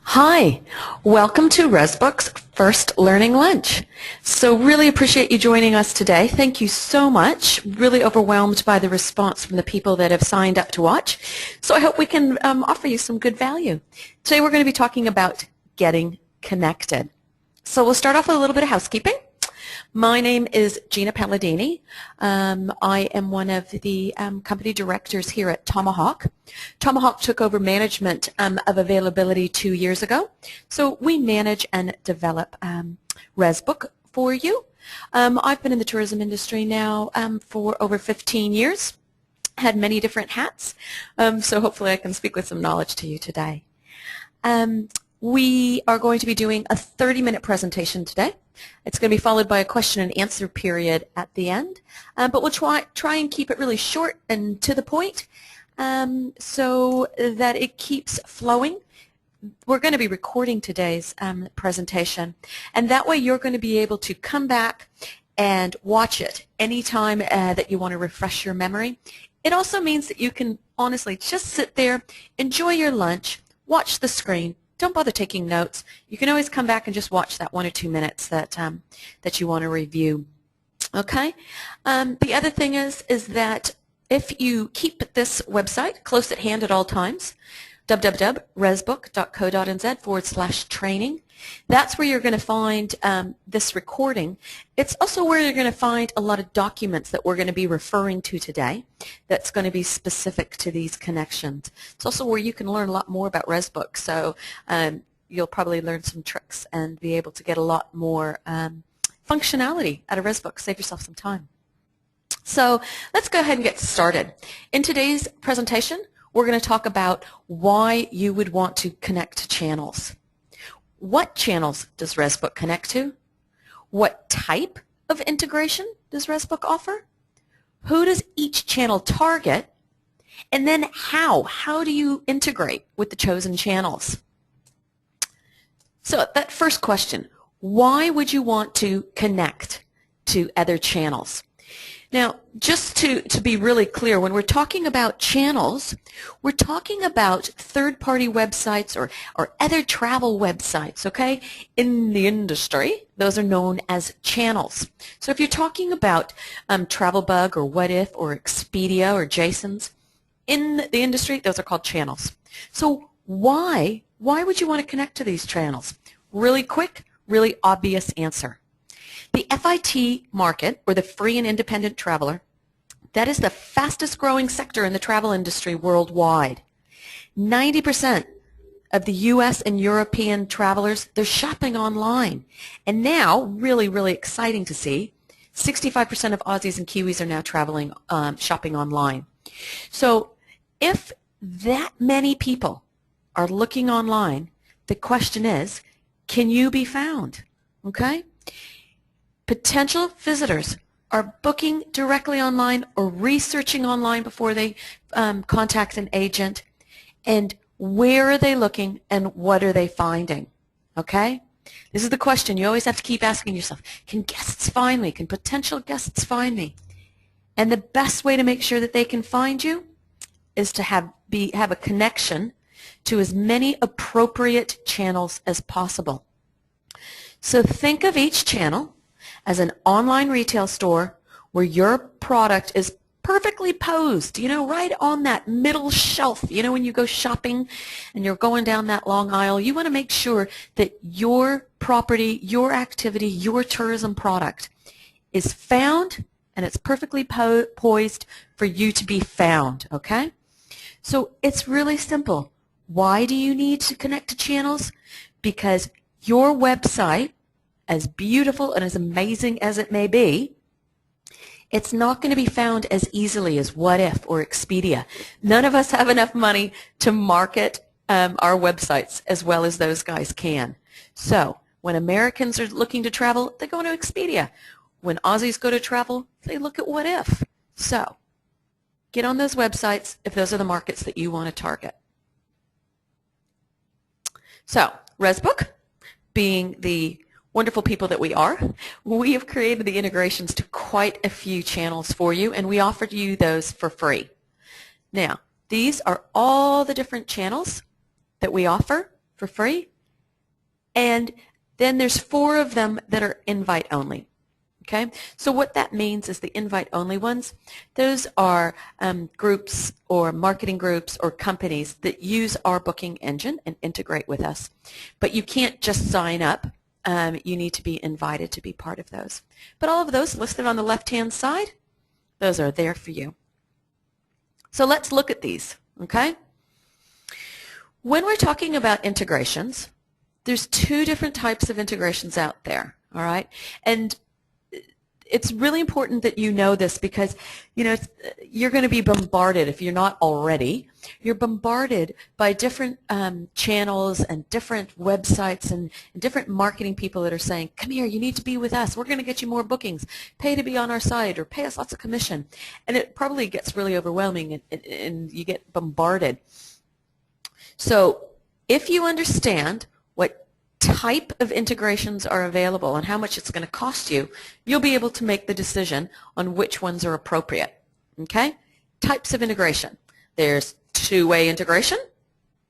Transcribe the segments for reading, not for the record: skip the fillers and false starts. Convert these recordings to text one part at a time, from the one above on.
Hi, welcome to ResBook's first learning lunch. So really appreciate you joining us today. Thank you so much. Really overwhelmed by the response from the people that have signed up to watch. So I hope we can offer you some good value. Today we're going to be talking about getting connected. So we'll start off with a little bit of housekeeping. My name is Gina Palladini. I am one of the company directors here at Tomahawk. Tomahawk took over management of availability 2 years ago. So we manage and develop ResBook for you. I've been in the tourism industry now for over 15 years. Had many different hats. So hopefully I can speak with some knowledge to you today. We are going to be doing a 30-minute presentation today. It's going to be followed by a question and answer period at the end, but we'll try and keep it really short and to the point so that it keeps flowing. We're going to be recording today's presentation, and that way you're going to be able to come back and watch it anytime that you want to refresh your memory. It also means that you can honestly just sit there, enjoy your lunch, watch the screen. Don't bother taking notes. You can always come back and just watch that 1 or 2 minutes that that you want to review. Okay. The other thing is that if you keep this website close at hand at all times, www.resbook.co.nz/training. That's where you're going to find this recording. It's also where you're going to find a lot of documents that we're going to be referring to today that's going to be specific to these connections. It's also where you can learn a lot more about ResBook. So you'll probably learn some tricks and be able to get a lot more functionality out of ResBook. Save yourself some time. So let's go ahead and get started. In today's presentation, we're going to talk about why you would want to connect to channels. What channels does ResBook connect to? What type of integration does ResBook offer? Who does each channel target? And then how? How do you integrate with the chosen channels? So that first question, why would you want to connect to other channels? Now, just to be really clear, when we're talking about channels, we're talking about third-party websites or other travel websites, okay? In the industry, those are known as channels. So if you're talking about TravelBug or What If or Expedia or Jason's, in the industry, those are called channels. So why would you want to connect to these channels? Really quick, really obvious answer. The FIT market, or the free and independent traveler, that is the fastest growing sector in the travel industry worldwide. 90% of the US and European travelers, they're shopping online. And now, really, really exciting to see, 65% of Aussies and Kiwis are now traveling, shopping online. So if that many people are looking online, the question is, can you be found? Okay? Potential visitors are booking directly online or researching online before they contact an agent. And where are they looking and what are they finding? Okay? This is the question you always have to keep asking yourself. Can guests find me? Can potential guests find me? And the best way to make sure that they can find you is to have a connection to as many appropriate channels as possible. So think of each channel as an online retail store where your product is perfectly posed, you know, right on that middle shelf. You know, when you go shopping and you're going down that long aisle, you want to make sure that your property, your activity, your tourism product is found and it's perfectly poised for you to be found, okay? So it's really simple. Why do you need to connect to channels? Because your website, as beautiful and as amazing as it may be, it's not going to be found as easily as What If or Expedia. None of us have enough money to market our websites as well as those guys can. So when Americans are looking to travel, they go to Expedia. When Aussies go to travel, they look at What If. So get on those websites if those are the markets that you want to target. So ResBook, being the wonderful people that we are, we have created the integrations to quite a few channels for you, and we offered you those for free. Now, these are all the different channels that we offer for free. And then there's 4 of them that are invite only. Okay, so what that means is the invite-only ones, those are groups or marketing groups or companies that use our booking engine and integrate with us. But you can't just sign up. You need to be invited to be part of those. But all of those listed on the left-hand side, those are there for you. So let's look at these, okay? When we're talking about integrations, there's 2 different types of integrations out there, all right? And it's really important that you know this because, you know, you're going to be bombarded, if you're not already, you're bombarded by different channels and different websites and different marketing people that are saying, come here, you need to be with us. We're going to get you more bookings. Pay to be on our site or pay us lots of commission. And it probably gets really overwhelming and you get bombarded. So if you understand what type of integrations are available and how much it's going to cost you, you'll be able to make the decision on which ones are appropriate. Okay? Types of integration. There's two-way integration.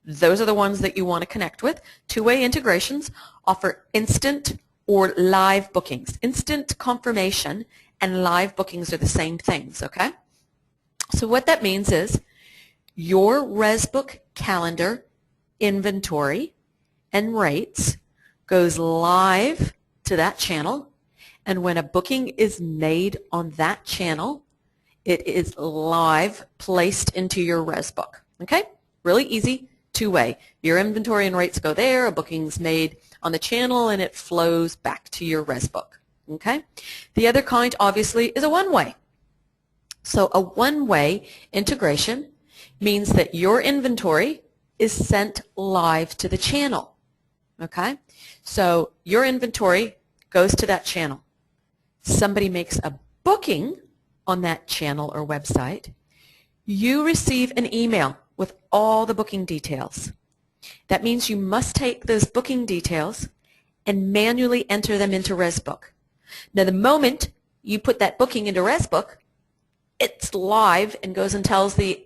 Those are the ones that you want to connect with. Two-way integrations offer instant or live bookings. Instant confirmation and live bookings are the same things, okay? So what that means is your ResBook calendar, inventory, and rates goes live to that channel, and when a booking is made on that channel, it is live, placed into your ResBook. Okay? Really easy, two-way. Your inventory and rates go there, a booking's made on the channel, and it flows back to your ResBook. Okay? The other kind, obviously, is a one-way. So a one-way integration means that your inventory is sent live to the channel. Okay? So your inventory goes to that channel. Somebody makes a booking on that channel or website. You receive an email with all the booking details. That means you must take those booking details and manually enter them into ResBook. Now the moment you put that booking into ResBook, it's live and goes and tells the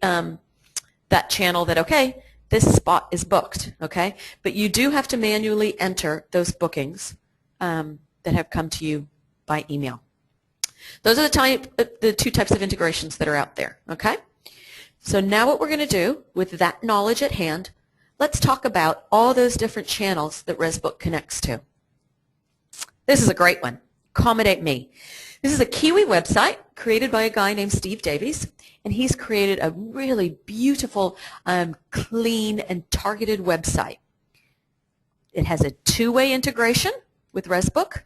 that channel that, okay, this spot is booked, okay? But you do have to manually enter those bookings that have come to you by email. Those are the 2 types of integrations that are out there, okay? So now what we're going to do with that knowledge at hand, let's talk about all those different channels that ResBook connects to. This is a great one, Accommodate Me. This is a Kiwi website created by a guy named Steve Davies, and he's created a really beautiful, clean, and targeted website. It has a two-way integration with ResBook.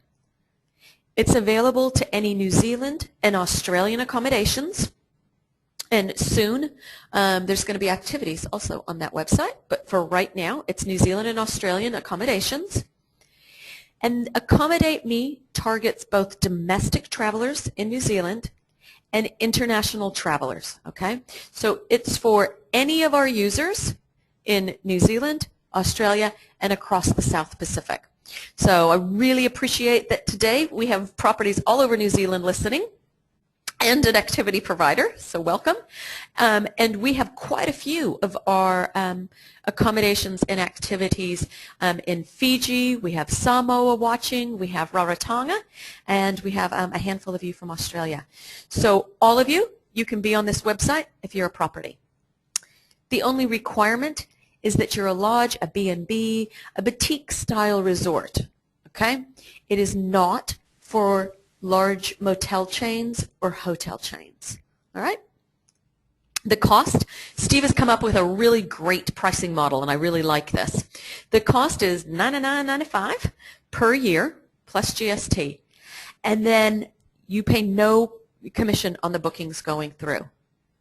It's available to any New Zealand and Australian accommodations, and soon there's going to be activities also on that website, but for right now it's New Zealand and Australian accommodations. And Accommodate Me targets both domestic travelers in New Zealand and international travelers, okay? So it's for any of our users in New Zealand, Australia, and across the South Pacific. So I really appreciate that today we have properties all over New Zealand listening and an activity provider, so welcome. And we have quite a few of our accommodations and activities in Fiji. We have Samoa watching, we have Rarotonga, and we have a handful of you from Australia. So all of you, you can be on this website if you're a property. The only requirement is that you're a lodge, a B&B, a boutique-style resort, okay? It is not for large motel chains or hotel chains, all right? The cost, Steve has come up with a really great pricing model, and I really like this. The cost is $99.95 per year plus GST, and then you pay no commission on the bookings going through,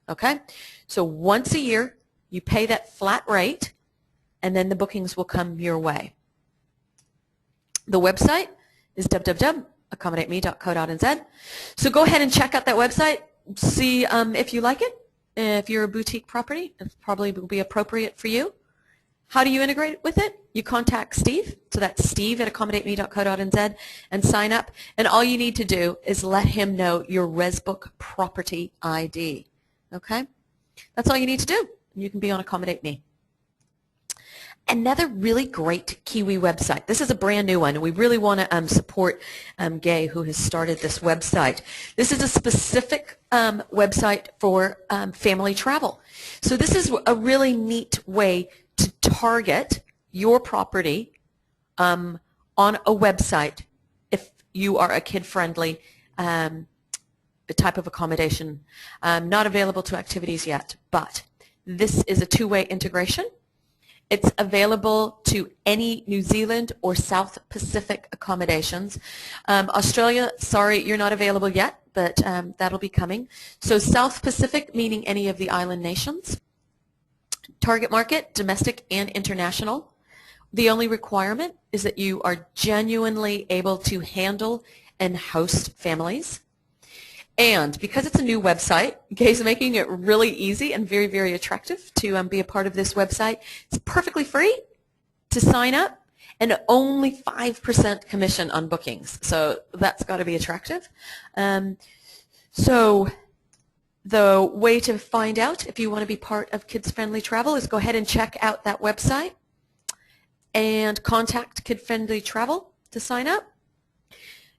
okay? So once a year, you pay that flat rate, and then the bookings will come your way. The website is www.accommodateme.co.nz. So go ahead and check out that website, see if you like it. If you're a boutique property, it probably will be appropriate for you. How do you integrate with it? You contact Steve, so that's steve@accommodateme.co.nz, and sign up. And all you need to do is let him know your ResBook property ID. Okay? That's all you need to do. You can be on Accommodate Me. Another really great Kiwi website. This is a brand new one, and we really want to support Gay, who has started this website. This is a specific website for family travel. So this is a really neat way to target your property on a website if you are a kid-friendly type of accommodation. Not available to activities yet, but this is a two-way integration. It's available to any New Zealand or South Pacific accommodations. Australia, sorry, you're not available yet, but that'll be coming. So South Pacific, meaning any of the island nations. Target market, domestic and international. The only requirement is that you are genuinely able to handle and host families. And because it's a new website, Gay's making it really easy and very, very attractive to be a part of this website. It's perfectly free to sign up and only 5% commission on bookings. So that's got to be attractive. So the way to find out if you want to be part of Kids Friendly Travel is go ahead and check out that website and contact Kid Friendly Travel to sign up.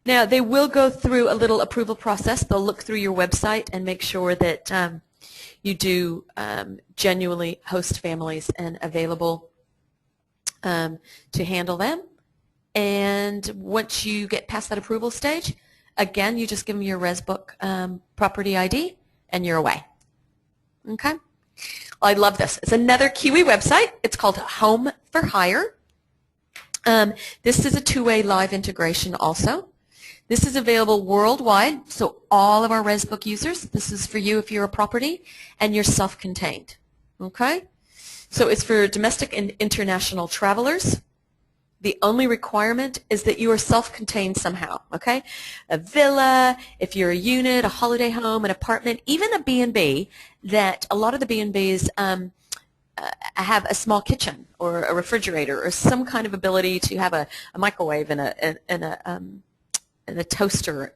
Now, they will go through a little approval process. They'll look through your website and make sure that you do genuinely host families and available to handle them. And once you get past that approval stage, again, you just give them your ResBook property ID and you're away. Okay? I love this. It's another Kiwi website. It's called Home for Hire. This is a two-way live integration also. This is available worldwide, so all of our ResBook users, this is for you if you're a property and you're self-contained, okay? So it's for domestic and international travelers. The only requirement is that you are self-contained somehow, okay? A villa, if you're a unit, a holiday home, an apartment, even a B&B, that a lot of the B&Bs have a small kitchen or a refrigerator or some kind of ability to have a microwave and a toaster.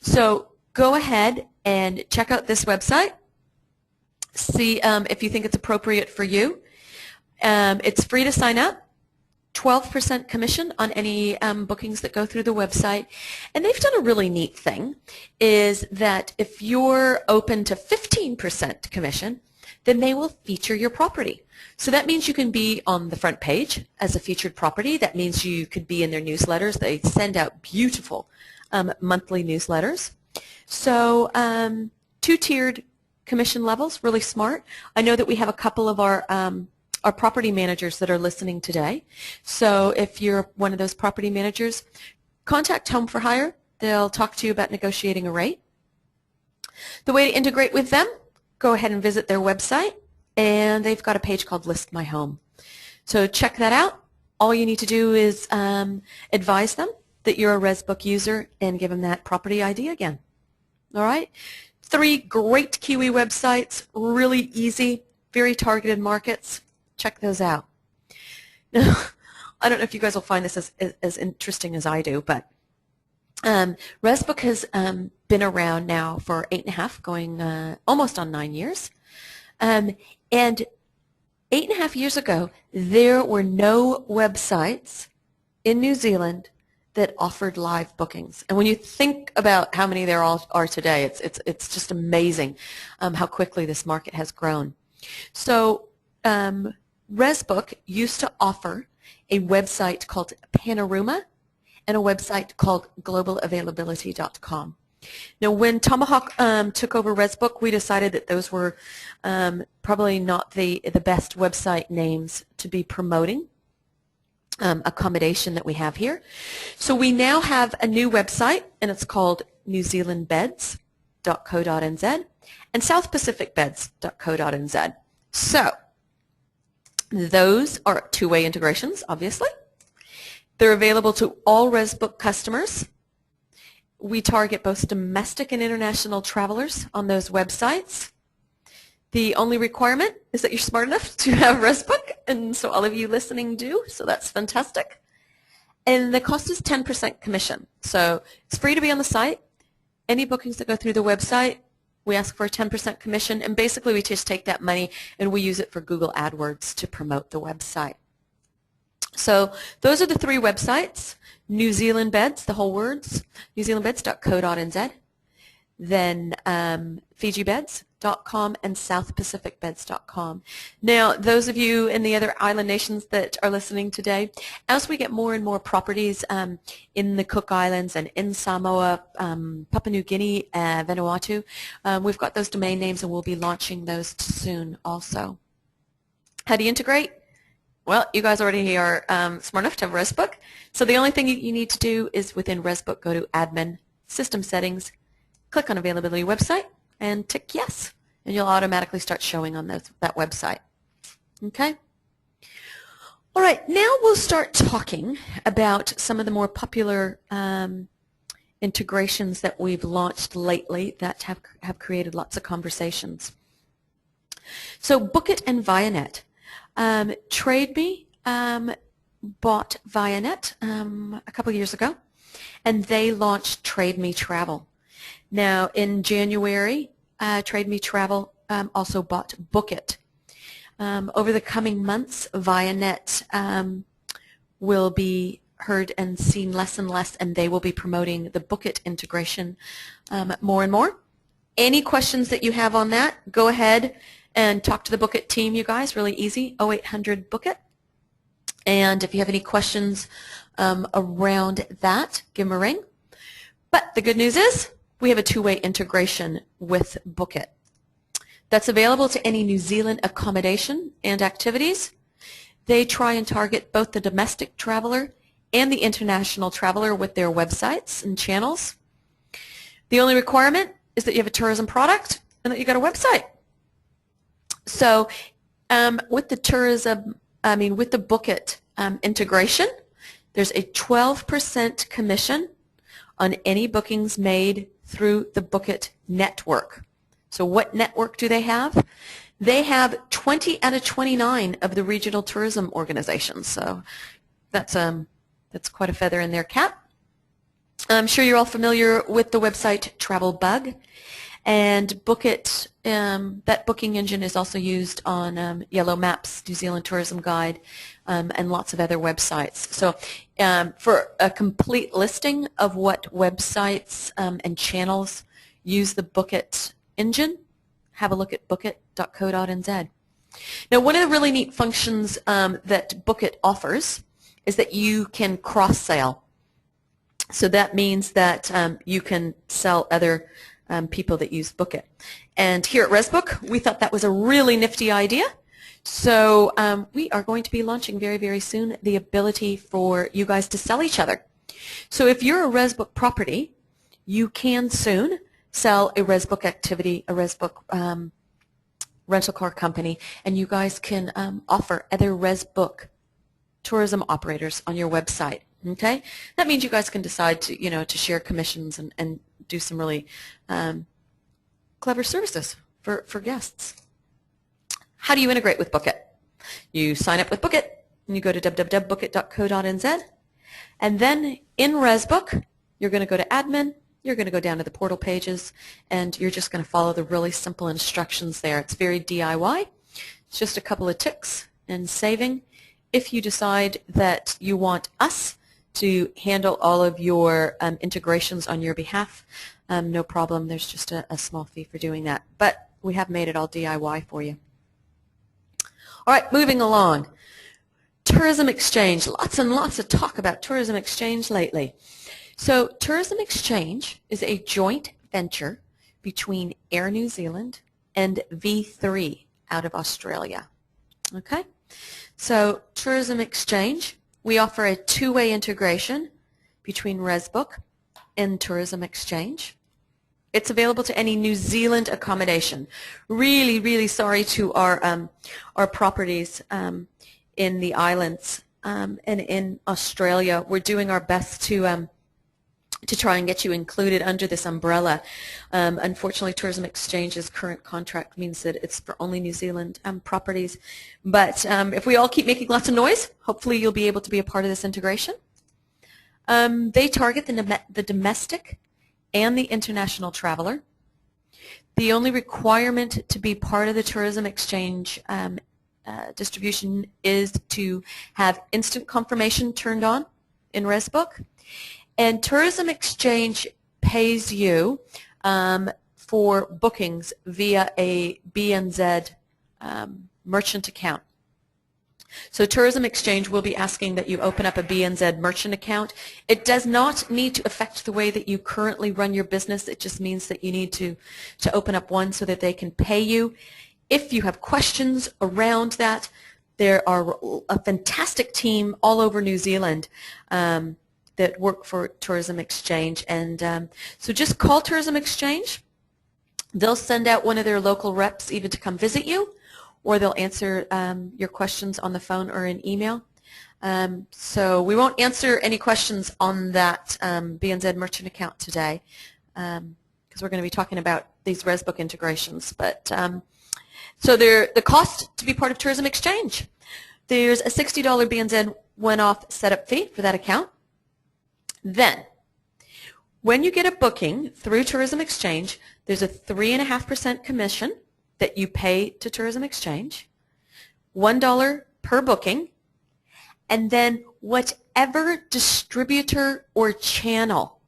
So go ahead and check out this website. See if you think it's appropriate for you. It's free to sign up. 12% commission on any bookings that go through the website. And they've done a really neat thing, is that if you're open to 15% commission, then they will feature your property. So that means you can be on the front page as a featured property. That means you could be in their newsletters. They send out beautiful monthly newsletters. So two-tiered commission levels, really smart. I know that we have a couple of our property managers that are listening today. So if you're one of those property managers, contact Home for Hire. They'll talk to you about negotiating a rate. The way to integrate with them, go ahead and visit their website, and they've got a page called List My Home. So check that out. All you need to do is advise them that you're a ResBook user and give them that property ID again. All right? 3 great Kiwi websites, really easy, very targeted markets. Check those out. Now, I don't know if you guys will find this as interesting as I do, but ResBook has been around now for 8.5, going almost on 9 years. And 8.5 years ago, there were no websites in New Zealand that offered live bookings. And when you think about how many there are today, it's just amazing how quickly this market has grown. So ResBook used to offer a website called Panorama and a website called globalavailability.com. Now, when Tomahawk took over ResBook, we decided that those were probably not the best website names to be promoting accommodation that we have here. So we now have a new website, and it's called newzealandbeds.co.nz and southpacificbeds.co.nz. So those are two-way integrations, obviously. They're available to all ResBook customers. We target both domestic and international travelers on those websites. The only requirement is that you're smart enough to have ResBook, and so all of you listening do, so that's fantastic. And the cost is 10% commission. So it's free to be on the site. Any bookings that go through the website, we ask for a 10% commission, and basically we just take that money and we use it for Google AdWords to promote the website. So those are the three websites: New Zealand Beds, the whole words, newzealandbeds.co.nz, then FijiBeds.com and SouthPacificBeds.com. Now, those of you in the other island nations that are listening today, as we get more and more properties in the Cook Islands and in Samoa, Papua New Guinea, Vanuatu, we've got those domain names and we'll be launching those soon also. How do you integrate? Well, you guys already are smart enough to have ResBook. So the only thing you need to do is within ResBook, go to Admin, System Settings, click on Availability Website, and tick Yes. And you'll automatically start showing on that website. Okay? All right, now we'll start talking about some of the more popular integrations that we've launched lately that have created lots of conversations. So Bookit and Vianet. TradeMe bought Vianet a couple years ago, and they launched TradeMe Travel. Now, in January, TradeMe Travel also bought Bookit. Over the coming months, Vianet will be heard and seen less and less, and they will be promoting the Bookit integration more and more. Any questions that you have on that, go ahead and talk to the Bookit team, you guys. Really easy, 0800 Bookit. And if you have any questions around that, give them a ring. But the good news is we have a two-way integration with Bookit. That's available to any New Zealand accommodation and activities. They try and target both the domestic traveler and the international traveler with their websites and channels. The only requirement is that you have a tourism product and that you got a website. So with the Bookit integration, there's a 12% commission on any bookings made through the Bookit network. So what network do they have? They have 20 out of 29 of the regional tourism organizations. So that's quite a feather in their cap. I'm sure you're all familiar with the website Travel Bug. And Bookit, that booking engine is also used on Yellow Maps, New Zealand Tourism Guide, and lots of other websites. So for a complete listing of what websites and channels use the Bookit engine, have a look at bookit.co.nz. Now, one of the really neat functions that Bookit offers is that you can cross-sell. So that means that you can sell other people that use Bookit. And here at ResBook, we thought that was a really nifty idea. So we are going to be launching very, very soon the ability for you guys to sell each other. So if you're a ResBook property, you can soon sell a ResBook activity, a ResBook rental car company, and you guys can offer other ResBook tourism operators on your website. Okay, that means you guys can decide to, to share commissions and do some really clever services for guests. How do you integrate with Bookit? You sign up with Bookit, and you go to www.bookit.co.nz, and then in ResBook, you're going to go to Admin, you're going to go down to the portal pages, and you're just going to follow the really simple instructions there. It's very DIY. It's just a couple of ticks and saving. If you decide that you want us to handle all of your integrations on your behalf, no problem. There's just a small fee for doing that. But we have made it all DIY for you. All right, moving along. Tourism Exchange. Lots and lots of talk about Tourism Exchange lately. So Tourism Exchange is a joint venture between Air New Zealand and V3 out of Australia. Okay? So Tourism Exchange, we offer a two-way integration between ResBook and Tourism Exchange. It's available to any New Zealand accommodation. Really, really sorry to our properties in the islands and in Australia. We're doing our best to try and get you included under this umbrella. Unfortunately, Tourism Exchange's current contract means that it's for only New Zealand properties. But if we all keep making lots of noise, hopefully you'll be able to be a part of this integration. They target the domestic and the international traveler. The only requirement to be part of the Tourism Exchange distribution is to have instant confirmation turned on in ResBook. And Tourism Exchange pays you for bookings via a BNZ merchant account. So Tourism Exchange will be asking that you open up a BNZ merchant account. It does not need to affect the way that you currently run your business. It just means that you need to open up one so that they can pay you. If you have questions around that, there are a fantastic team all over New Zealand that work for Tourism Exchange. And so just call Tourism Exchange. They'll send out one of their local reps even to come visit you, or they'll answer your questions on the phone or in email. So we won't answer any questions on that BNZ merchant account today because we're going to be talking about these ResBook integrations. But so the cost to be part of Tourism Exchange, there's a $60 BNZ one-off setup fee for that account. Then, when you get a booking through Tourism Exchange, there's a 3.5% commission that you pay to Tourism Exchange, $1 per booking, and then whatever distributor or channel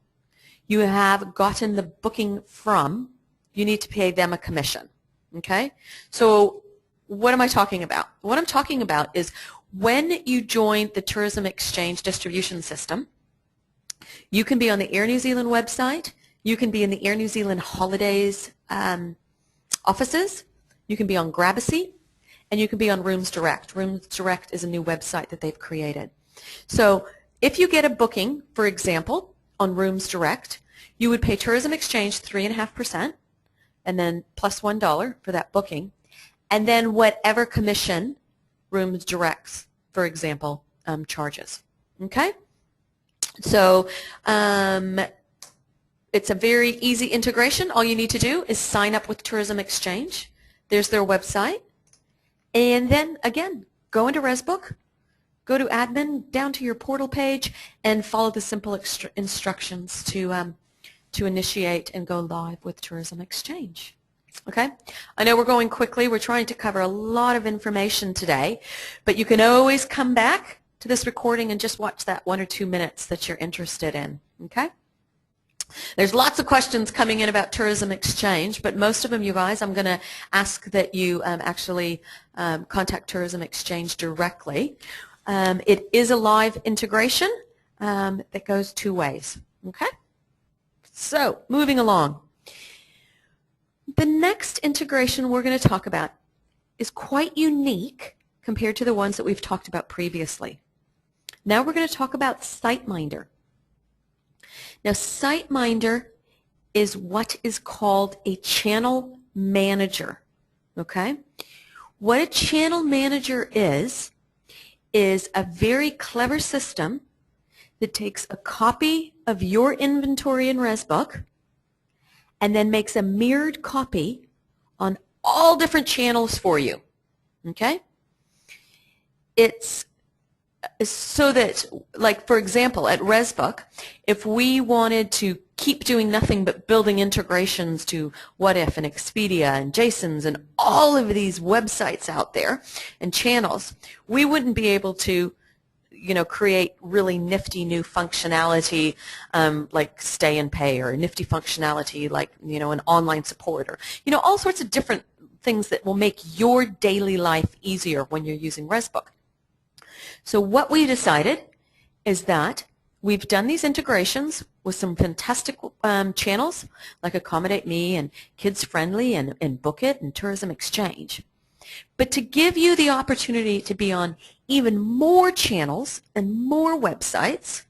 you have gotten the booking from, you need to pay them a commission. Okay? So what am I talking about? What I'm talking about is when you join the Tourism Exchange distribution system, you can be on the Air New Zealand website, you can be in the Air New Zealand Holidays offices, you can be on Grab-A-Seat, and you can be on Rooms Direct. Rooms Direct is a new website that they've created. So if you get a booking, for example, on Rooms Direct, you would pay Tourism Exchange 3.5% and then plus $1 for that booking, and then whatever commission Rooms Direct, for example, charges. Okay? So it's a very easy integration. All you need to do is sign up with Tourism Exchange. There's their website. And then, again, go into ResBook, go to admin, down to your portal page, and follow the simple instructions to initiate and go live with Tourism Exchange. Okay? I know we're going quickly. We're trying to cover a lot of information today, but you can always come back to this recording and just watch that 1 or 2 minutes that you're interested in. Okay? There's lots of questions coming in about Tourism Exchange, but most of them, you guys, I'm going to ask that you actually contact Tourism Exchange directly. It is a live integration that goes 2 ways. Okay? So, moving along. The next integration we're going to talk about is quite unique compared to the ones that we've talked about previously. Now we're going to talk about SiteMinder. Now, SiteMinder is what is called a channel manager. Okay? What a channel manager is a very clever system that takes a copy of your inventory in ResBook and then makes a mirrored copy on all different channels for you. Okay? It's so that, like, for example, at ResBook, if we wanted to keep doing nothing but building integrations to What If and Expedia and Jason's and all of these websites out there and channels, we wouldn't be able to, you know, create really nifty new functionality like Stay and Pay, or nifty functionality like, you know, an online support, or, you know, all sorts of different things that will make your daily life easier when you're using ResBook. So what we decided is that we've done these integrations with some fantastic channels like Accommodate Me and Kids Friendly and Book It and Tourism Exchange. But to give you the opportunity to be on even more channels and more websites,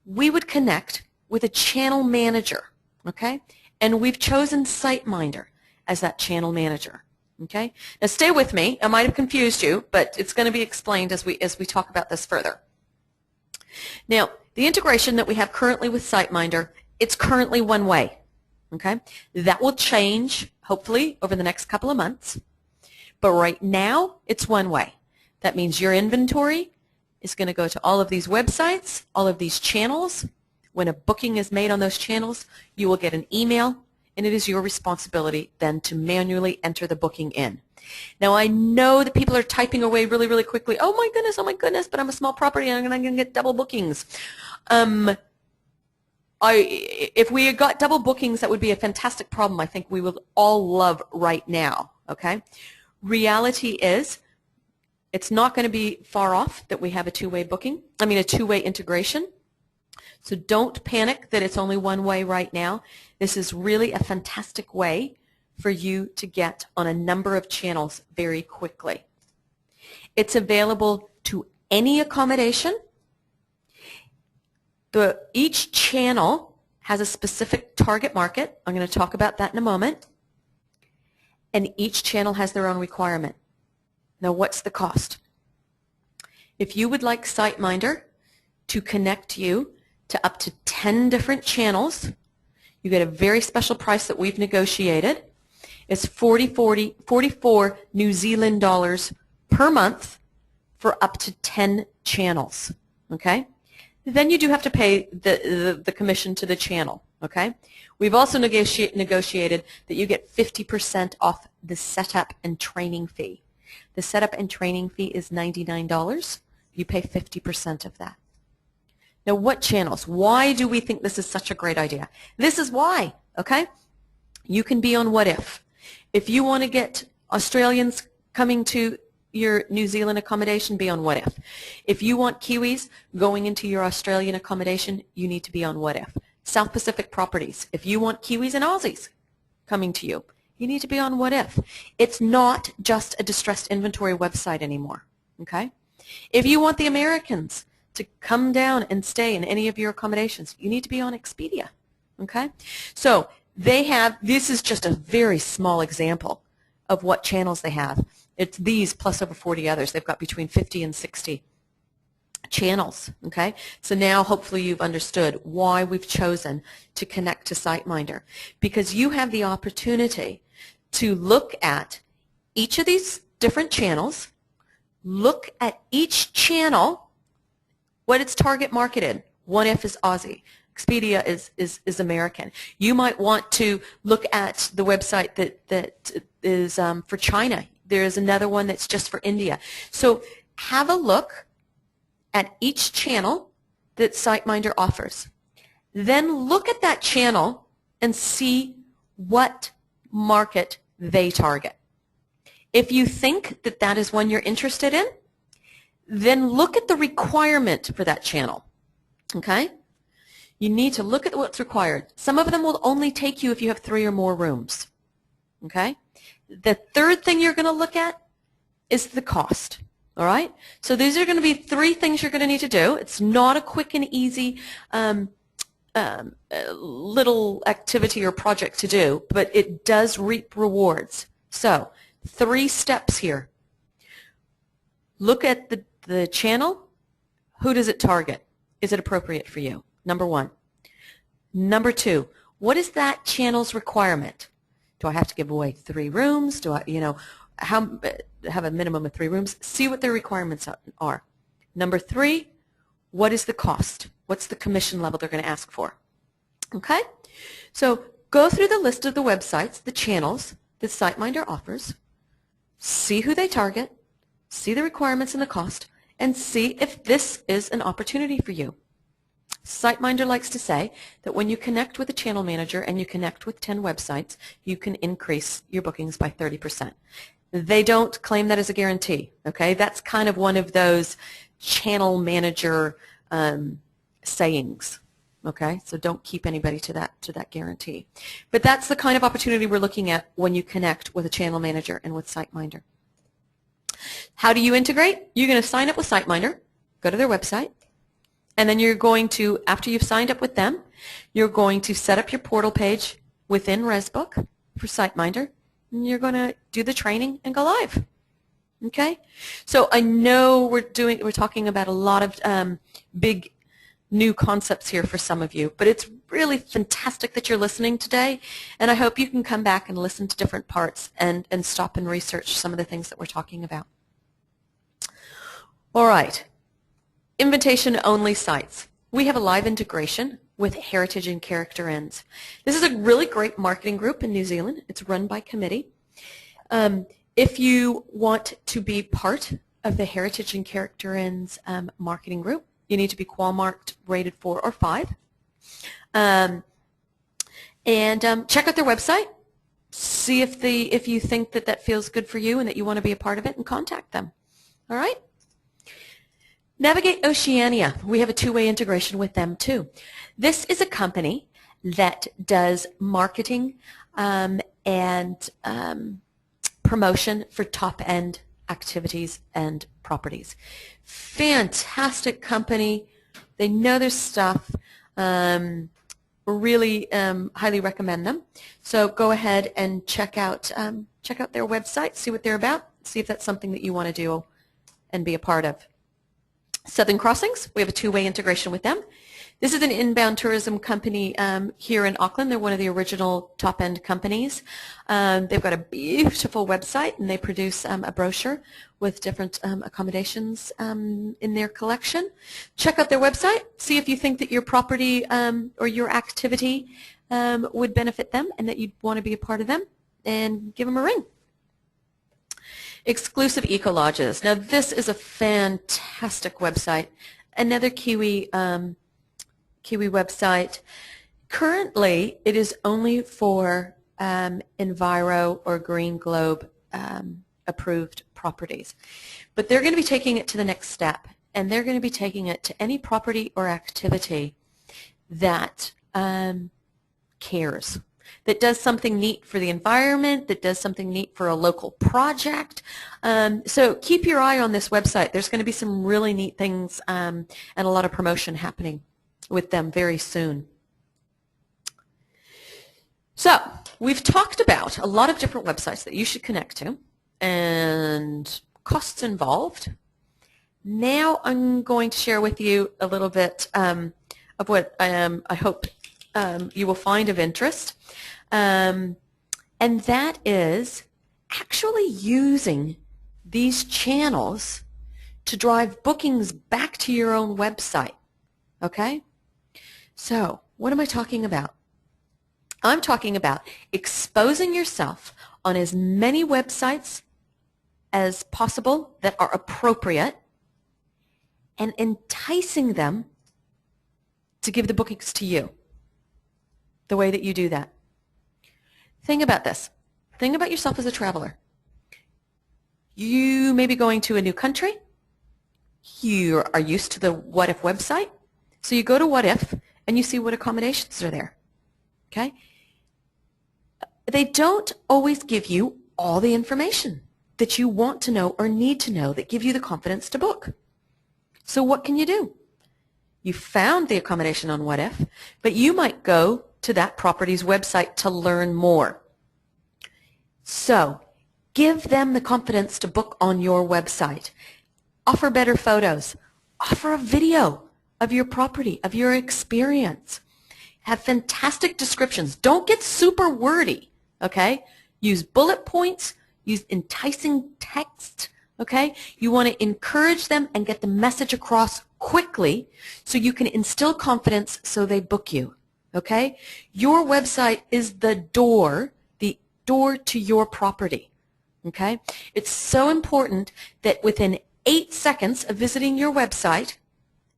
we would connect with a channel manager, okay? And we've chosen SiteMinder as that channel manager. Okay? Now stay with me. I might have confused you, but it's going to be explained as we talk about this further. Now, the integration that we have currently with SiteMinder, it's currently one way. Okay? That will change, hopefully, over the next couple of months. But right now, it's one way. That means your inventory is going to go to all of these websites, all of these channels. When a booking is made on those channels, you will get an email. and it is your responsibility then to manually enter the booking in. Now I know that people are typing away really, really quickly. Oh my goodness, but I'm a small property and I'm going to get double bookings. If we had got double bookings, that would be a fantastic problem. I think we would all love right now, okay? Reality is, it's not going to be far off that we have a two-way integration. So don't panic that it's only one way right now. This is really a fantastic way for you to get on a number of channels very quickly. It's available to any accommodation. Each channel has a specific target market. I'm going to talk about that in a moment. And each channel has their own requirement. Now, what's the cost? If you would like SiteMinder to connect you to up to 10 different channels, you get a very special price that we've negotiated. It's 44 New Zealand dollars per month for up to 10 channels, okay? Then you do have to pay the commission to the channel, okay? We've also negotiated that you get 50% off the setup and training fee. The setup and training fee is $99. You pay 50% of that. Now, what channels? Why do we think this is such a great idea? This is why, okay? You can be on What If. If you want to get Australians coming to your New Zealand accommodation, be on What If. If you want Kiwis going into your Australian accommodation, you need to be on What If. South Pacific Properties. If you want Kiwis and Aussies coming to you, you need to be on What If. It's not just a distressed inventory website anymore, okay? If you want the Americans to come down and stay in any of your accommodations, you need to be on Expedia, okay? So this is just a very small example of what channels they have. It's these plus over 40 others. They've got between 50 and 60 channels, okay? So now hopefully you've understood why we've chosen to connect to SiteMinder, because you have the opportunity to look at each of these different channels, look at each channel, what its target market in. What If is Aussie. Expedia is American. You might want to look at the website that is for China. There is another one that's just for India. So have a look at each channel that SiteMinder offers. Then look at that channel and see what market they target. If you think that that is one you're interested in, then look at the requirement for that channel, okay? You need to look at what's required. Some of them will only take you if you have 3 or more rooms, okay? The third thing you're going to look at is the cost, all right? So these are going to be 3 things you're going to need to do. It's not a quick and easy little activity or project to do, but it does reap rewards. So 3 steps here. Look at the channel. Who does it target? Is it appropriate for you? Number 1. Number 2, what is that channel's requirement? Do I have to give away 3 rooms? Do I, have a minimum of 3 rooms? See what their requirements are. Number 3, what is the cost? What's the commission level they're going to ask for? Okay? So go through the list of the websites, the channels that SiteMinder offers, see who they target, see the requirements and the cost, and see if this is an opportunity for you. SiteMinder likes to say that when you connect with a channel manager and you connect with 10 websites, you can increase your bookings by 30%. They don't claim that as a guarantee, okay? That's kind of one of those channel manager sayings, okay? So don't keep anybody to that guarantee. But that's the kind of opportunity we're looking at when you connect with a channel manager and with SiteMinder. How do you integrate? You're going to sign up with SiteMinder, go to their website, and then you're going to, after you've signed up with them, you're going to set up your portal page within ResBook for SiteMinder, and you're going to do the training and go live. Okay? So I know we're talking about a lot of big new concepts here for some of you, but it's really fantastic that you're listening today, and I hope you can come back and listen to different parts and stop and research some of the things that we're talking about. All right. Invitation-only sites. We have a live integration with heritage and character ends. This is a really great marketing group in New Zealand. It's run by committee. If you want to be part of the heritage and character ends marketing group, you need to be Qualmarked rated 4 or 5. Check out their website. See if you think that feels good for you and that you want to be a part of it, and contact them. All right? Navigate Oceania. We have a two-way integration with them too. This is a company that does marketing and promotion for top-end activities and properties. Fantastic company. They know their stuff. Really highly recommend them. So go ahead and check out their website, see what they're about, see if that's something that you want to do and be a part of. Southern Crossings, we have a two-way integration with them. This is an inbound tourism company here in Auckland. They're one of the original top-end companies. They've got a beautiful website, and they produce a brochure with different accommodations in their collection. Check out their website. See if you think that your property or your activity would benefit them and that you'd want to be a part of them, and give them a ring. Exclusive Eco Lodges. Now, this is a fantastic website. Another Kiwi website. Currently, it is only for Enviro or Green Globe approved properties. But they're going to be taking it to the next step, and they're going to be taking it to any property or activity that cares, that does something neat for the environment, that does something neat for a local project. So keep your eye on this website. There's going to be some really neat things and a lot of promotion happening with them very soon. So we've talked about a lot of different websites that you should connect to and costs involved. Now I'm going to share with you a little bit of what I hope you will find of interest, and that is actually using these channels to drive bookings back to your own website. Okay? So what am I talking about? I'm talking about exposing yourself on as many websites as possible that are appropriate and enticing them to give the bookings to you. The way that you do that. Think about this. Think about yourself as a traveler. You may be going to a new country. You are used to the What If website. So you go to What If and you see what accommodations are there. Okay? They don't always give you all the information that you want to know or need to know that give you the confidence to book. So what can you do? You found the accommodation on What If, but you might go to that property's website to learn more. So give them the confidence to book on your website. Offer better photos. Offer a video of your property, of your experience. Have fantastic descriptions. Don't get super wordy, okay? Use bullet points. Use enticing text, okay? You want to encourage them and get the message across quickly so you can instill confidence so they book you. Okay? Your website is the door to your property. Okay? It's so important that within 8 seconds of visiting your website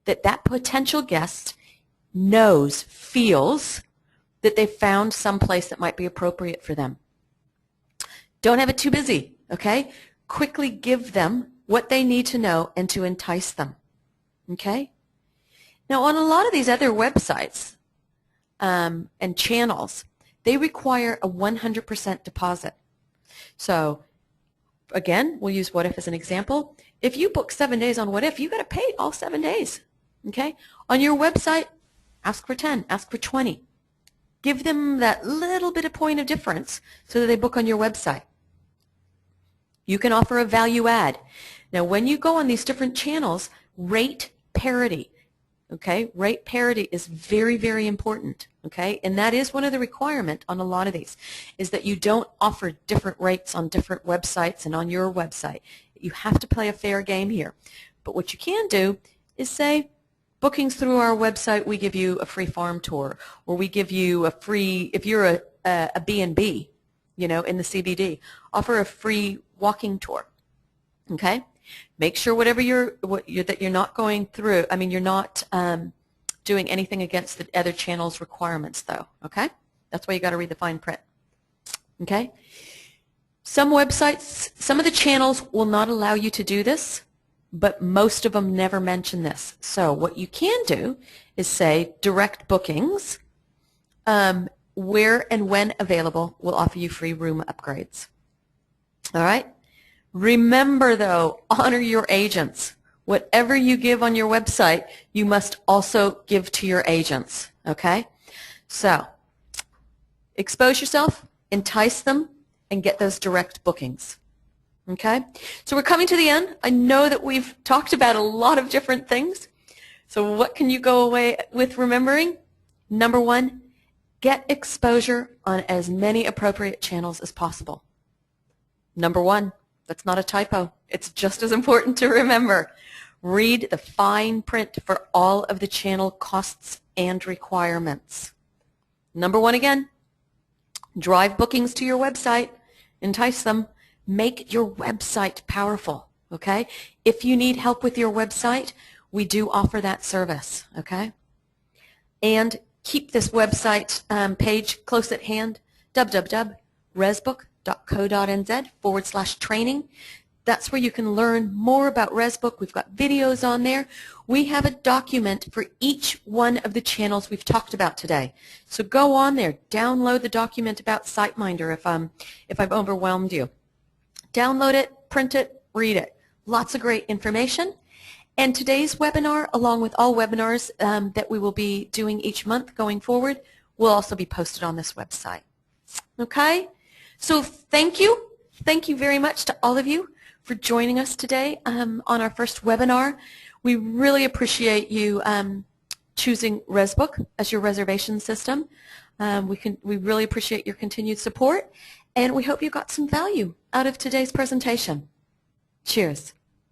that potential guest knows, feels that they've found some place that might be appropriate for them. Don't have it too busy, okay? Quickly give them what they need to know and to entice them. Okay? Now, on a lot of these other websites, and channels, they require a 100% deposit. So again, we'll use What If as an example. If you book 7 days on What If, you got to pay all 7 days. Okay? On your website, ask for 10, ask for 20. Give them that little bit of point of difference so that they book on your website. You can offer a value add. Now, when you go on these different channels, rate parity. Okay, rate parity is very, very important, okay, and that is one of the requirements on a lot of these, is that you don't offer different rates on different websites and on your website. You have to play a fair game here. But what you can do is say, bookings through our website, we give you a free farm tour, or we give you a free, if you're a B&B, you know, in the CBD, offer a free walking tour. Okay? Make sure that you're not going through, I mean, you're not doing anything against the other channel's requirements, though. Okay? That's why you got to read the fine print. Okay? Some websites, some of the channels will not allow you to do this, but most of them never mention this. So what you can do is say direct bookings, where and when available, will offer you free room upgrades. All right? Remember, though, honor your agents. Whatever you give on your website, you must also give to your agents. Okay? So expose yourself, entice them, and get those direct bookings. Okay? So we're coming to the end. I know that we've talked about a lot of different things. So what can you go away with remembering? Number one, get exposure on as many appropriate channels as possible. Number one, that's not a typo. It's just as important to remember. Read the fine print for all of the channel costs and requirements. Number one again, drive bookings to your website, entice them, make your website powerful, okay? If you need help with your website, we do offer that service, okay? And keep this website page close at hand, www.resbook.co.nz/training. That's where you can learn more about ResBook. We've got videos on there. We have a document for each one of the channels we've talked about today. So go on there, download the document about SiteMinder if I've overwhelmed you. Download it, print it, read it. Lots of great information. And today's webinar, along with all webinars that we will be doing each month going forward, will also be posted on this website. Okay? So thank you. Thank you very much to all of you for joining us today on our first webinar. We really appreciate you choosing ResBook as your reservation system. We really appreciate your continued support, and we hope you got some value out of today's presentation. Cheers.